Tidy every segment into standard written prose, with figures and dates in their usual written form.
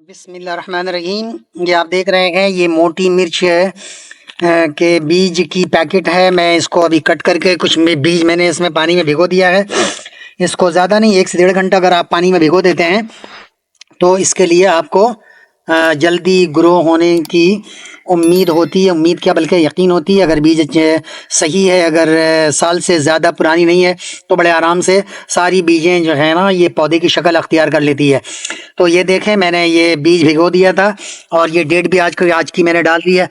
बिस्मिल्लाह रहमान रहीम। ये आप देख रहे हैं, ये मोटी मिर्च के बीज की पैकेट है। मैं इसको अभी कट करके कुछ बीज मैंने इसमें पानी में भिगो दिया है। इसको ज़्यादा नहीं, 1 से 1.5 घंटा अगर आप पानी में भिगो देते हैं तो इसके लिए आपको जल्दी ग्रो होने की उम्मीद होती है। उम्मीद क्या बल्कि यकीन होती है। अगर बीज सही है, अगर साल से ज़्यादा पुरानी नहीं है तो बड़े आराम से सारी बीजें जो है ना ये पौधे की शक्ल अख्तियार कर लेती है। तो ये देखें, मैंने ये बीज भिगो दिया था और ये डेट भी आज की मैंने डाल दी है,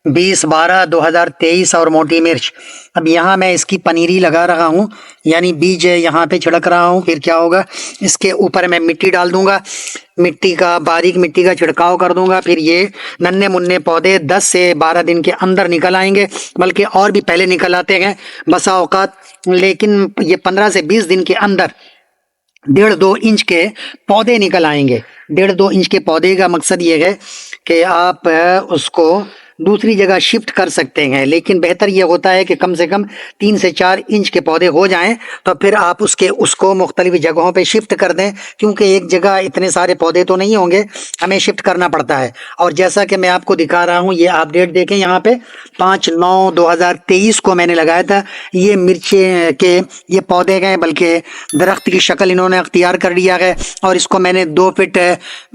20/12/2023। और मोटी मिर्च अब यहाँ मैं इसकी पनीरी लगा रहा हूँ, यानी बीज यहाँ पे छिड़क रहा हूँ। फिर क्या होगा, इसके ऊपर मैं मिट्टी डाल दूंगा, बारीक मिट्टी का छिड़काव कर दूंगा। फिर ये नन्हे मुन्ने पौधे 10 से 12 दिन के अंदर निकल आएंगे, बल्कि और भी पहले निकल आते हैं बसा औकात। लेकिन ये 15 से 20 दिन के अंदर 1.5-2 इंच के पौधे निकल आएंगे। 1.5-2 इंच के पौधे का मकसद ये है कि आप उसको दूसरी जगह शिफ्ट कर सकते हैं, लेकिन बेहतर ये होता है कि कम से कम 3 से 4 इंच के पौधे हो जाएं तो फिर आप उसको मुख्तलिफ जगहों पे शिफ्ट कर दें, क्योंकि एक जगह इतने सारे पौधे तो नहीं होंगे, हमें शिफ्ट करना पड़ता है। और जैसा कि मैं आपको दिखा रहा हूँ, ये आप डेट देखें, यहाँ पे 5/9/2023 को मैंने लगाया था। ये मिर्चे के ये पौधे गए, बल्कि दरख्त की शक्ल इन्होंने अख्तियार कर लिया है। और इसको मैंने 2 फीट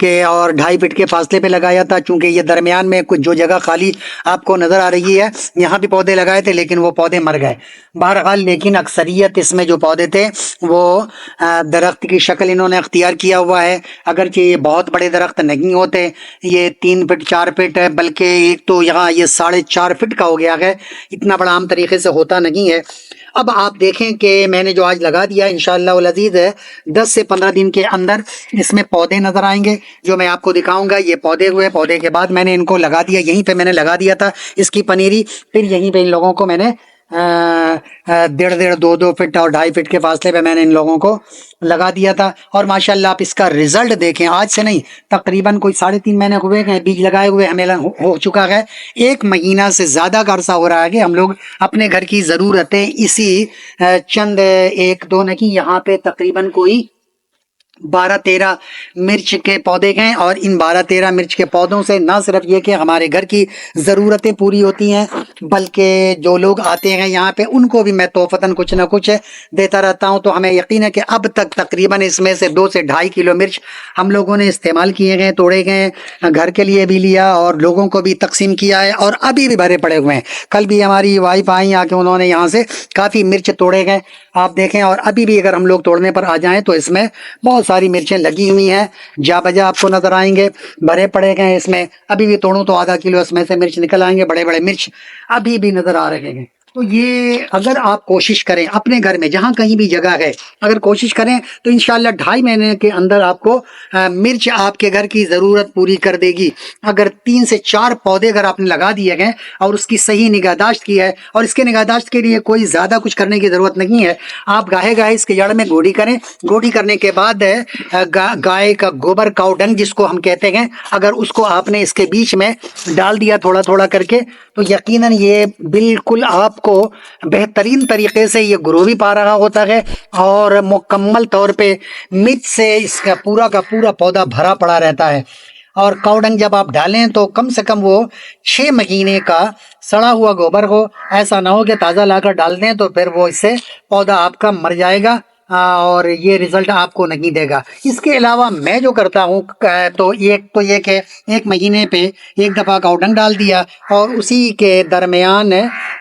के और 2.5 फीट के फासले पे लगाया था, चूंकि ये दरमियान में कुछ जो जगह खाली आपको नजर आ रही है, यहाँ भी पौधे लगाए थे लेकिन वो पौधे मर गए बहरहाल। लेकिन अक्सरियत इसमें जो पौधे थे वो दरख्त की शक्ल इन्होंने अख्तियार किया हुआ है। अगरचे ये बहुत बड़े दरख्त नहीं होते, ये 3 फीट 4 फीट है, बल्कि एक तो यहाँ ये 4.5 फीट का हो गया है। इतना बड़ा आम तरीके से होता नहीं है। अब आप देखें कि मैंने जो आज लगा दिया, इंशाअल्लाह वल अज़ीज़ है 10 से 15 दिन के अंदर इसमें पौधे नज़र आएंगे, जो मैं आपको दिखाऊंगा। ये पौधे हुए, पौधे के बाद मैंने इनको लगा दिया, यहीं पे मैंने लगा दिया था इसकी पनीरी। फिर यहीं पे इन लोगों को मैंने 1.5 2 फीट और 2.5 फीट के फासले पे मैंने इन लोगों को लगा दिया था। और माशाल्लाह आप इसका रिजल्ट देखें, आज से नहीं, तकरीबन कोई 3.5 महीने हुए हैं बीज लगाए हुए, हमें हो चुका है 1 महीना से ज़्यादा का अरसा हो रहा है कि हम लोग अपने घर की ज़रूरतें इसी चंद 1-2 नहीं, यहाँ पे तकरीबन कोई 12-13 मिर्च के पौधे हैं। और इन 12-13 मिर्च के पौधों से ना सिर्फ ये कि हमारे घर की ज़रूरतें पूरी होती हैं, बल्कि जो लोग आते हैं यहाँ पे उनको भी मैं तोहफ़तन कुछ ना कुछ देता रहता हूँ। तो हमें यकीन है कि अब तक तकरीबन इसमें से 2 से 2.5 किलो मिर्च हम लोगों ने इस्तेमाल किए गए, तोड़े गए, घर के लिए भी लिया और लोगों को भी तकसीम किया है, और अभी भी भरे पड़े हुए हैं। कल भी हमारी वाइफ आई आके, उन्होंने यहाँ से काफ़ी मिर्च तोड़े गए, आप देखें। और अभी भी अगर हम लोग तोड़ने पर आ जाएं तो इसमें बहुत सारी मिर्चें लगी हुई हैं, जा बजा आपको नजर आएंगे, भरे पड़े गए इसमें। अभी भी तोड़ूं तो आधा किलो इसमें से मिर्च निकल आएंगे, बड़े बड़े मिर्च अभी भी नजर आ रहे हैं। तो ये अगर आप कोशिश करें अपने घर में, जहाँ कहीं भी जगह है, अगर कोशिश करें तो इंशाल्लाह 2.5 महीने के अंदर आपको मिर्च आपके घर की ज़रूरत पूरी कर देगी। अगर 3 से 4 पौधे अगर आपने लगा दिए गए और उसकी सही निगाहदाश्त की है, और इसके निगाहदाश्त के लिए कोई ज़्यादा कुछ करने की ज़रूरत नहीं है। आप गाहे इसके जड़ में गोडी करें, गोडी करने के बाद गाय का गोबर, काऊ डंग जिसको हम कहते हैं, अगर उसको आपने इसके बीच में डाल दिया थोड़ा थोड़ा करके, तो यकीनन ये बिल्कुल आपको बेहतरीन तरीके से ये ग्रो भी पा रहा होता है, और मुकम्मल तौर पे मिर्च से इसका पूरा का पूरा पौधा भरा पड़ा रहता है। और काउडंग जब आप डालें तो कम से कम वो 6 महीने का सड़ा हुआ गोबर हो, ऐसा ना हो कि ताज़ा लाकर डाल दें तो फिर वो इससे पौधा आपका मर जाएगा और ये रिजल्ट आपको नहीं देगा। इसके अलावा मैं जो करता हूँ तो ये कि 1 महीने पे 1 दफ़ा काउडंग डाल दिया, और उसी के दरमियान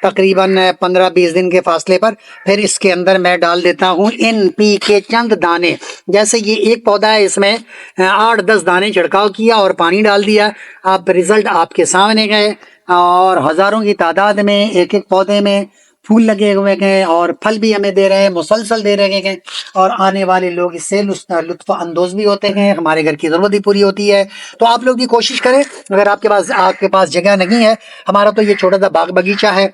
तकरीबन 15-20 दिन के फासले पर फिर इसके अंदर मैं डाल देता हूँ NPK चंद दाने। जैसे ये एक पौधा है, इसमें 8-10 दाने छिड़काव किया और पानी डाल दिया, आप रिजल्ट आपके सामने गए। और हज़ारों की तादाद में एक पौधे में फूल लगे हुए हैं, और फल भी हमें दे रहे हैं, मुसलसल दे रहे हैं, और आने वाले लोग इससे लुत्फ़ अंदोज़ भी होते हैं, हमारे घर की ज़रूरत भी पूरी होती है। तो आप लोग भी कोशिश करें, अगर आपके पास जगह नहीं है, हमारा तो ये छोटा सा बाग बगीचा है,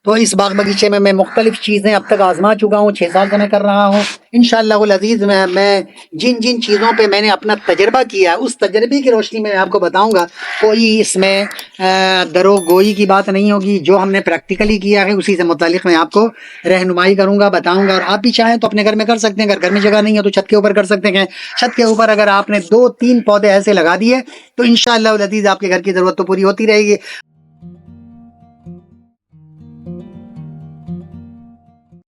تو اس باغ بگیچے میں مختلف چیزیں اب تک آزما چکا ہوں، 6 سال سے میں کر رہا ہوں انشاءاللہ العزیز۔ میں جن چیزوں پہ میں نے اپنا تجربہ کیا اس تجربے کی روشنی میں آپ کو بتاؤں گا، کوئی اس میں درو گوئی کی بات نہیں ہوگی، جو ہم نے پریکٹیکلی کیا ہے اسی سے متعلق میں آپ کو رہنمائی کروں گا، بتاؤں گا، اور آپ بھی چاہیں تو اپنے گھر میں کر سکتے ہیں، اگر گھر میں جگہ نہیں ہے تو چھت کے اوپر کر سکتے ہیں۔ چھت کے اوپر اگر آپ نے 2-3 پودے ایسے لگا دیے تو انشاءاللہ العزیز آپ کے گھر کی ضرورت تو پوری ہوتی رہے گی۔